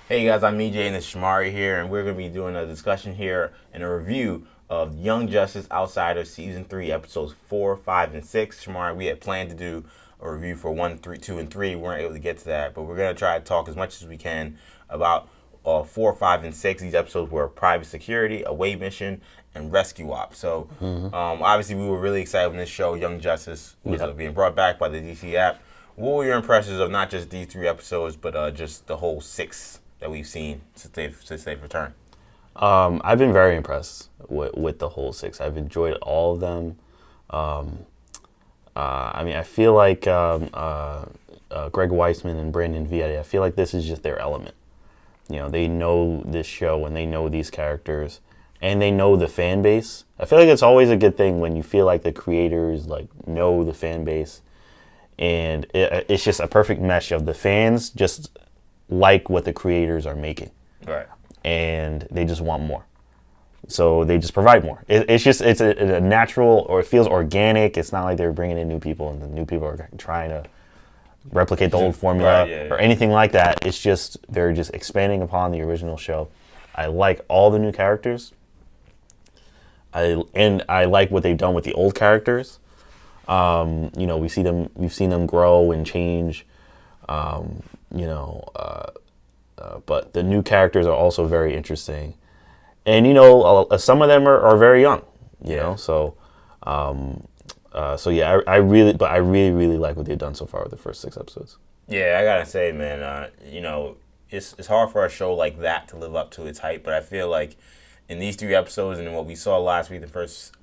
Hey guys, I'm EJ and it's Shamari here, and we're going to be doing a discussion here and a review of Young Justice Outsider Season 3, Episodes 4, 5, and 6. Shamari, we had planned to do a review for 1, 3, 2, and 3. We weren't able to get to that, but we're going to try to talk as much as we can about 4, 5, and 6. These episodes were Private Security, Away Mission, and Rescue Op. So, obviously, we were really excited when this show, Young Justice, was being brought back by the DC app. What were your impressions of not just these 3 episodes, but just the whole 6 that we've seen since they've returned? I've been very impressed with the whole 6. I've enjoyed all of them. I feel like Greg Weisman and Brandon Vietti, I feel like this is just their element. You know, they know this show and they know these characters and they know the fan base. I feel like it's always a good thing when you feel like the creators know the fan base, and it's just a perfect mesh of the fans just like what the creators are making. Right. And they just want more. So they just provide more. It's a natural, or it feels organic. It's not like they're bringing in new people and the new people are trying to replicate the old formula or anything like that. It's just, they're just expanding upon the original show. I like all the new characters. I like what they've done with the old characters. We've seen them grow and change. But the new characters are also very interesting, and some of them are very young. I really like what they've done so far with the first 6 episodes. Yeah, I gotta say, man, it's hard for a show like that to live up to its hype, but I feel like in these 3 episodes and what we saw last week, the first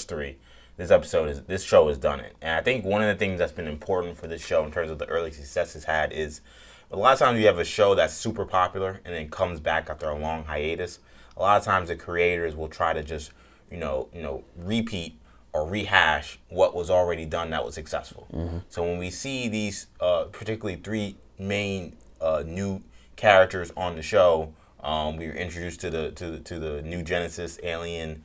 3, this show has done it. And I think one of the things that's been important for this show in terms of the early success it's had is a lot of times you have a show that's super popular and then comes back after a long hiatus. A lot of times the creators will try to just, repeat or rehash what was already done that was successful. Mm-hmm. So when we see these, particularly 3 main new characters on the show, we were introduced to the new Genesis alien.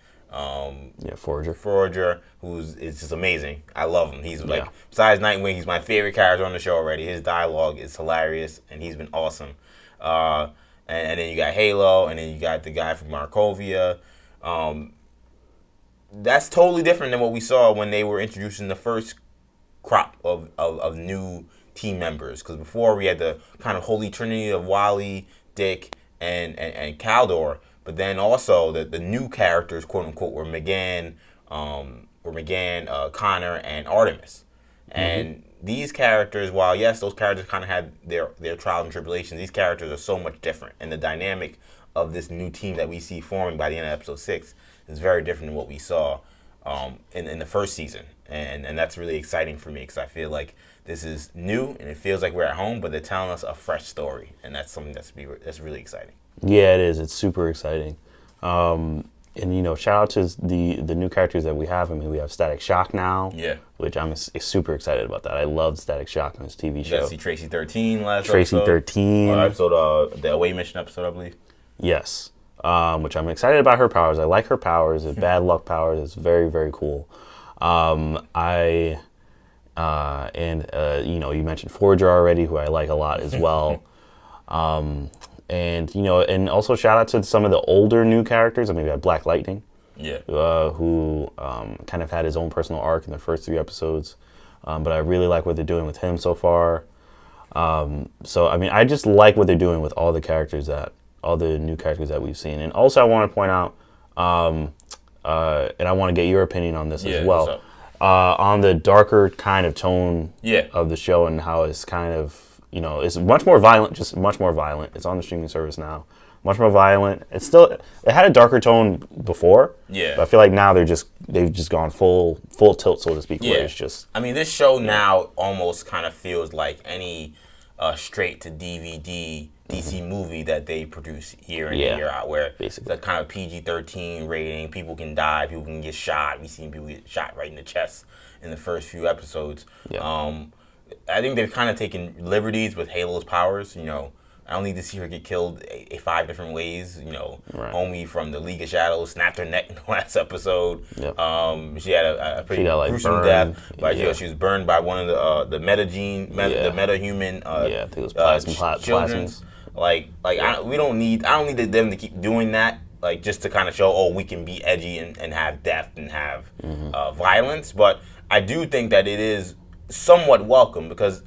Forager, is just amazing. I love him. He's besides Nightwing, he's my favorite character on the show already. His dialogue is hilarious, and he's been awesome. And then you got Halo, and then you got the guy from Markovia. That's totally different than what we saw when they were introducing the first crop of new team members. Because before we had the kind of holy trinity of Wally, Dick, and Kaldor. But then also the new characters, quote unquote, were McGann, Connor, and Artemis. And these characters, while yes, those characters kind of had their trials and tribulations, these characters are so much different. And the dynamic of this new team that we see forming by the end of episode 6 is very different than what we saw in the first season. And that's really exciting for me because I feel like this is new and it feels like we're at home, but they're telling us a fresh story. And that's something that's really exciting. Yeah, it is. It's super exciting. And shout out to the new characters that we have. I mean, we have Static Shock now. Yeah. Which I'm super excited about that. I loved Static Shock on his TV show. You got to see Tracy 13 last Tracy episode. 13. The Away Mission episode, I believe. Yes. Which I'm excited about her powers. I like her powers. The bad luck powers. It's very, very cool. You mentioned Forager already, who I like a lot as well. And also shout out to some of the older new characters. I mean, we had Black Lightning, who kind of had his own personal arc in the first 3 episodes. But I really like what they're doing with him so far. I just like what they're doing with all the new characters that we've seen. And also, I want to point out, and I want to get your opinion on this as well, on the darker kind of tone of the show and how it's kind of. It's much more violent, just much more violent. It's on the streaming service now. Much more violent. It had a darker tone before. Yeah. But I feel like now they've just gone full tilt, so to speak, where it's just... I mean, this show now almost kind of feels like any straight to DVD DC movie that they produce year in and year out, where basically it's a kind of PG-13 rating. People can die, people can get shot. We've seen people get shot right in the chest in the first few episodes. Yeah. I think they've kind of taken liberties with Halo's powers. I don't need to see her get killed 5 different ways. Homie from the League of Shadows snapped her neck in the last episode. Yep. She had a pretty gruesome death. But she was burned by one of the metahuman. I think it was plasmids. We don't need. I don't need them to keep doing that. Like just to kind of show, we can be edgy and have depth and have violence. But I do think that it is somewhat welcome because,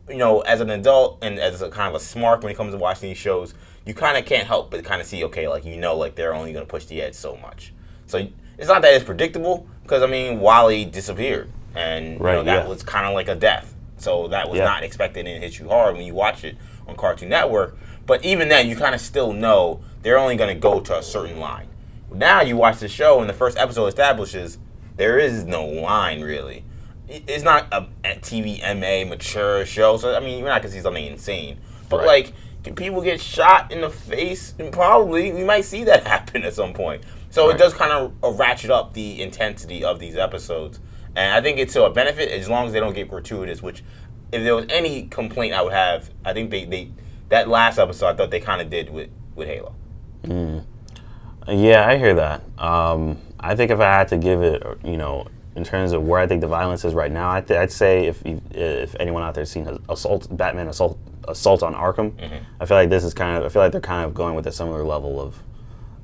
as an adult and as a kind of a smart when it comes to watching these shows, you kind of can't help but kind of see, they're only going to push the edge so much. So it's not that it's predictable because, Wally disappeared and that was kind of like a death. So that was not expected and it hit you hard when you watch it on Cartoon Network. But even then, you kind of still know they're only going to go to a certain line. Now you watch the show and the first episode establishes there is no line really. It's not a TVMA mature show, so you're not gonna see something insane. But can people get shot in the face? And probably we might see that happen at some point. So it does kind of ratchet up the intensity of these episodes, and I think it's to a benefit as long as they don't get gratuitous. Which, if there was any complaint I would have, I think they that last episode I thought they kind of did with Halo. Yeah, I hear that. I think if I had to give it, in terms of where I think the violence is right now, I'd say if anyone out there's seen Batman assault on Arkham, I feel like they're kind of going with a similar level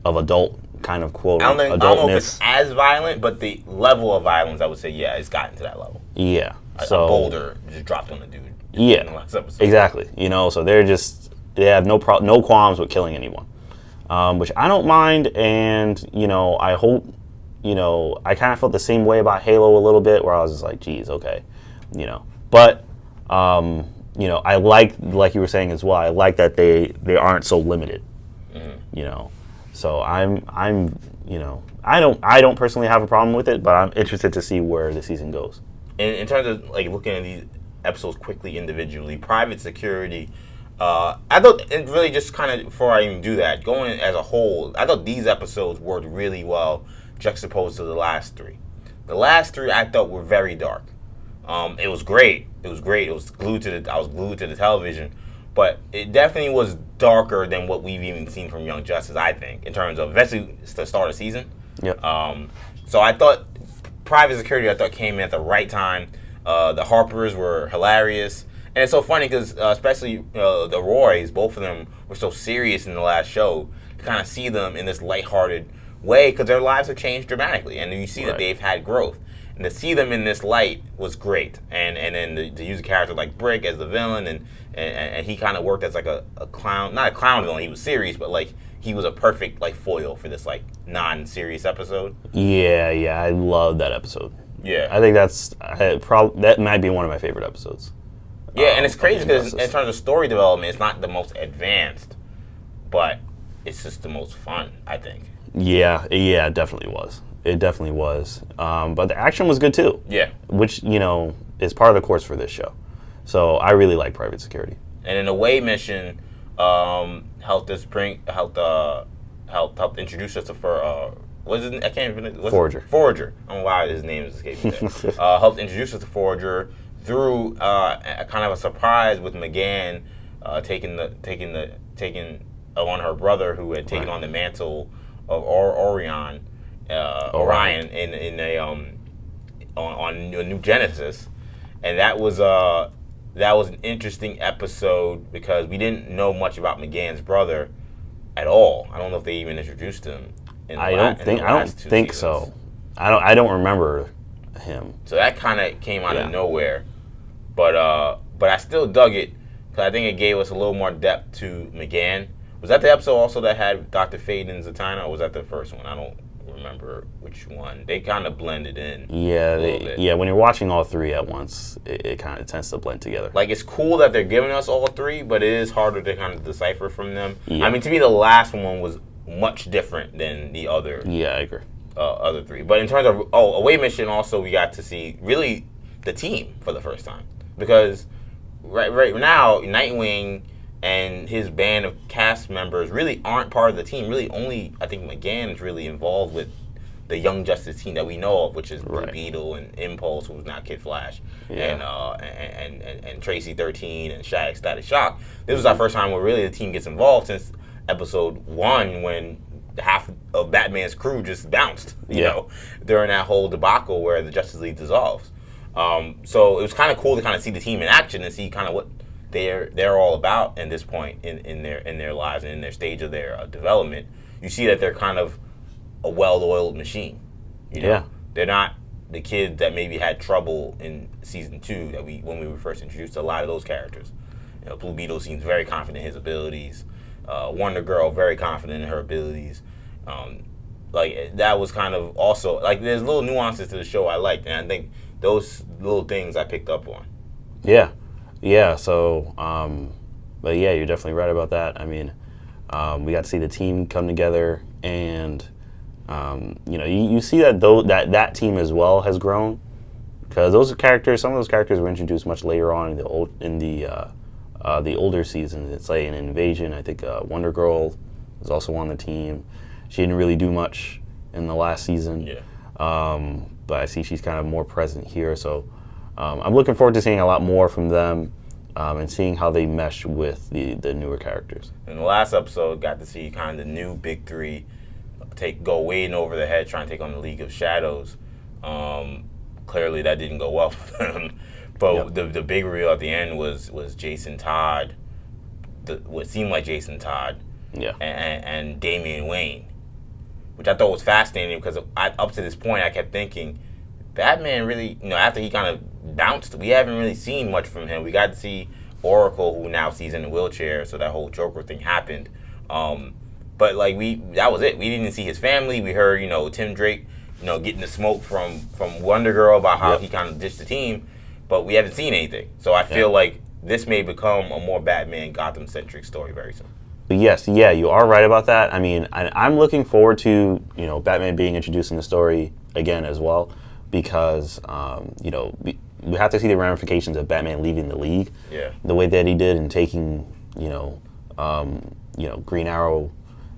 of adult kind of quote. I don't know if it's as violent, but the level of violence, I would say, it's gotten to that level. Yeah. A boulder just dropped on the dude. In the last episode. Exactly. So they have no qualms with killing anyone, which I don't mind, and I hope. I kind of felt the same way about Halo a little bit, where I was just like, geez, okay, But, I like you were saying as well, I like that they aren't so limited, So I don't personally have a problem with it, but I'm interested to see where the season goes. In terms of looking at these episodes quickly individually, Private Security. I thought it really just kind of before I even do that, going as a whole, I thought these episodes worked really well. Juxtaposed to the last three. The last three I thought were very dark. It was great. I was glued to the television, but it definitely was darker than what we've even seen from Young Justice, I think, in terms of especially the start of the season. Yep. So I thought Private Security came in at the right time. The Harpers were hilarious. And it's so funny because especially the Roys, both of them were so serious in the last show. To kind of see them in this lighthearted way because their lives have changed dramatically, and you see that they've had growth. And to see them in this light was great. And then to use a character like Brick as the villain, and he kind of worked as a clown, not a clown villain. He was serious, but he was a perfect foil for this non-serious episode. Yeah, I love that episode. Yeah, I think that might be one of my favorite episodes. Yeah, and it's crazy because in terms of story development, it's not the most advanced, but it's just the most fun, I think. Yeah, it definitely was. It definitely was. But the action was good too. Yeah. Which, is part of the course for this show. So I really like Private Security. And in Away Mission, helped introduce us to I can't even Forager. Forager. I don't know why his name is escaping me. Helped introduce us to Forager through a kind of a surprise with McGann taking on her brother who had taken on the mantle of Orion in a on a New Genesis, and that was an interesting episode because we didn't know much about McGann's brother at all. I don't know if they even introduced him. I don't think so. I don't remember him. So that kind of came out of nowhere, but I still dug it because I think it gave us a little more depth to McGann. Was that the episode also that had Dr. Fate and Zatanna, or was that the first one? I don't remember which one. They kind of blended in. Yeah, when you're watching all three at once, it kind of tends to blend together. It's cool that they're giving us all three, but it is harder to kind of decipher from them. Yeah. To me, the last one was much different than the other. Yeah, I agree. Other three. But in terms of Away Mission, also we got to see really the team for the first time because right now Nightwing and his band of cast members really aren't part of the team. Really, only I think McGann is really involved with the Young Justice team that we know of, which is Blue Beetle and Impulse, who's now Kid Flash, and Tracy 13 and Static Shock. This was our first time where really the team gets involved since episode 1 when half of Batman's crew just bounced, you know, during that whole debacle where the Justice League dissolves. So it was kind of cool to kind of see the team in action and see kind of what they're all about at this point in their lives and in their stage of their development. You see that they're kind of a well-oiled machine. Yeah. They're not the kids that maybe had trouble in season 2 that when we were first introduced to a lot of those characters. Blue Beetle seems very confident in his abilities. Wonder Girl very confident in her abilities. That was kind of also there's little nuances to the show I liked, and I think those little things I picked up on. Yeah. So, but yeah, you're definitely right about that. I mean, we got to see the team come together, and you see that that team as well has grown, because some of those characters were introduced much later on in the older seasons. It's like an Invasion. I think Wonder Girl was also on the team. She didn't really do much in the last season. Yeah. But I see she's kind of more present here. So I'm looking forward to seeing a lot more from them and seeing how they mesh with the newer characters. In the last episode, got to see kind of the new big three go way in over the head trying to take on the League of Shadows. Clearly that didn't go well for them. But the big reveal at the end was Jason Todd, what seemed like Jason Todd, and Damian Wayne, which I thought was fascinating because up to this point I kept thinking, Batman really, after he kind of bounced, we haven't really seen much from him. We got to see Oracle, who now sees in a wheelchair, so that whole Joker thing happened. But that was it. We didn't see his family. We heard, Tim Drake, getting the smoke from Wonder Girl about how he kind of ditched the team, but we haven't seen anything. So I feel like this may become a more Batman Gotham-centric story very soon. But yes, you are right about that. I mean, I'm looking forward to, Batman being introduced in the story again as well, because, we have to see the ramifications of Batman leaving the League. Yeah. The way that he did and taking, Green Arrow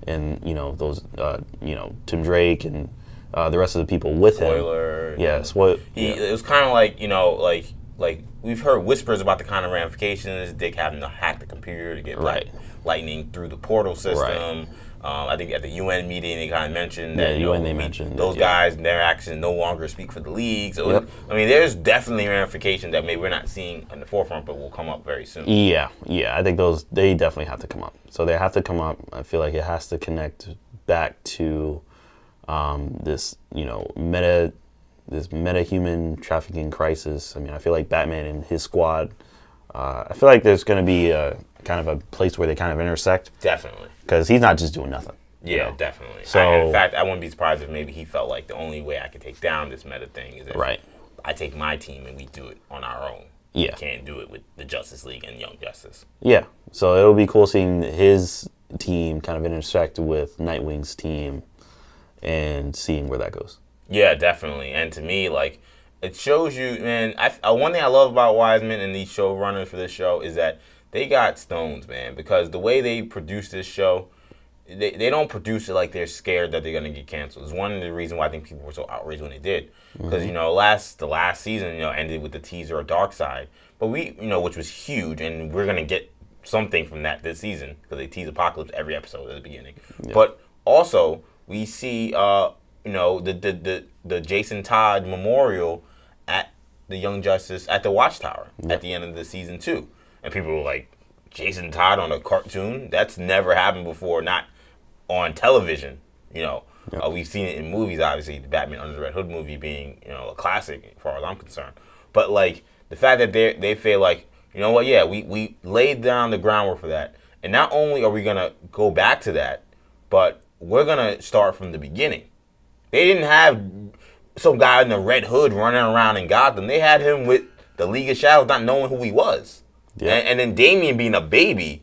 and, those, Tim Drake and the rest of the people with him. Spoiler. Yes. It was kind of like we've heard whispers about the kind of ramifications. Dick having to hack the computer to get lightning through the portal system. Right. I think at the UN meeting they kind of mentioned that mentioned those guys, their actions no longer speak for the league. So I mean, there's definitely ramifications that maybe we're not seeing in the forefront, but will come up very soon. Yeah. I think they definitely have to come up. So they have to come up. I feel like it has to connect back to this meta-human trafficking crisis. I mean, I feel like Batman and his squad, I feel like there's going to be a kind of a place where they kind of intersect. Definitely. Because he's not just doing nothing. Yeah, definitely. So, in fact, I wouldn't be surprised if maybe he felt like the only way I could take down this meta thing is if I take my team and we do it on our own. Yeah. We can't do it with the Justice League and Young Justice. Yeah. So it'll be cool seeing his team kind of intersect with Nightwing's team and seeing where that goes. Yeah, definitely. And to me, it shows you, man, one thing I love about Wiseman and these showrunners for this show is that they got stones, man, because the way they produce this show, they don't produce it like they're scared that they're going to get canceled. It's one of the reasons why I think people were so outraged when they did. Because, the last season, ended with the teaser of Darkseid. But which was huge, and we're going to get something from that this season because they tease Apocalypse every episode at the beginning. Yeah. But also, we see, the Jason Todd memorial at the Young Justice at the Watchtower at the end of the season 2. And people were like, Jason Todd on a cartoon? That's never happened before, not on television. We've seen it in movies, obviously, the Batman Under the Red Hood movie being, a classic as far as I'm concerned. But, the fact that they feel like, we laid down the groundwork for that. And not only are we going to go back to that, but we're going to start from the beginning. They didn't have some guy in the red hood running around in Gotham. They had him with the League of Shadows not knowing who he was. Yeah. And then Damian being a baby.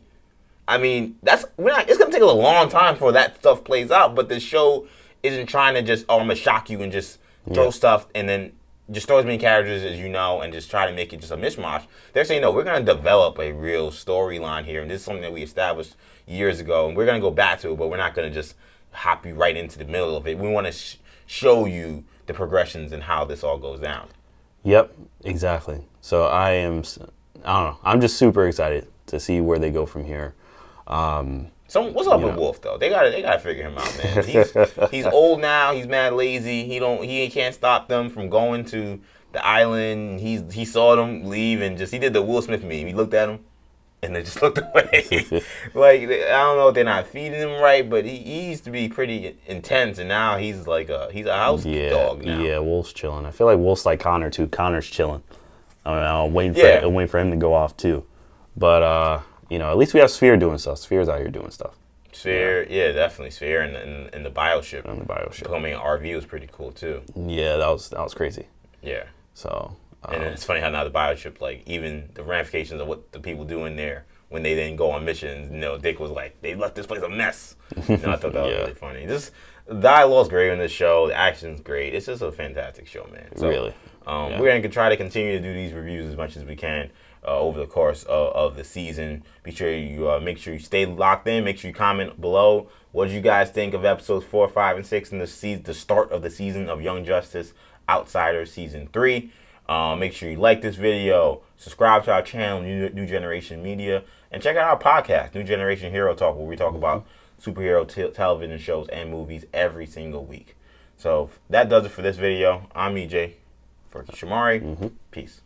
I mean, it's going to take a long time before that stuff plays out, but the show isn't trying to just, I'm going to shock you and just throw stuff and then just throw as many characters as and just try to make it just a mishmash. They're saying, no, we're going to develop a real storyline here, and this is something that we established years ago, and we're going to go back to it, but we're not going to just hop you right into the middle of it. We want to show you the progressions and how this all goes down. Yep, exactly. So I don't know. I'm just super excited to see where they go from here. What's up with Wolf though? They gotta figure him out, man. He's old now. He's mad lazy. He can't stop them from going to the island. He saw them leave and he did the Will Smith meme. He looked at him and they just looked away. Like, I don't know if they're not feeding him right, but he used to be pretty intense, and now he's like he's a house dog now. Yeah, Wolf's chilling. I feel like Wolf's like Connor too. Connor's chilling. I'm waiting for him to go off too. But at least we have Sphere doing stuff. Sphere's out here doing stuff. Sphere, yeah, definitely Sphere, and the bioship. And the bioship. Becoming an RV was pretty cool too. Yeah, that was crazy. Yeah. So. And it's funny how now the bioship, like, even the ramifications of what the people do in there when they then go on missions. Dick was like, they left this place a mess. I thought that was really funny. Just the dialogue's great on this show. The action's great. It's just a fantastic show, man. So, really. We're going to try to continue to do these reviews as much as we can over the course of the season. Be sure you make sure you stay locked in. Make sure you comment below. What did you guys think of episodes 4, 5, and 6 in the start of the season of Young Justice Outsiders Season 3? Make sure you like this video, subscribe to our channel, New Generation Media, and check out our podcast, New Generation Hero Talk, where we talk about superhero television shows and movies every single week. So that does it for this video. I'm EJ for Shamari. Peace.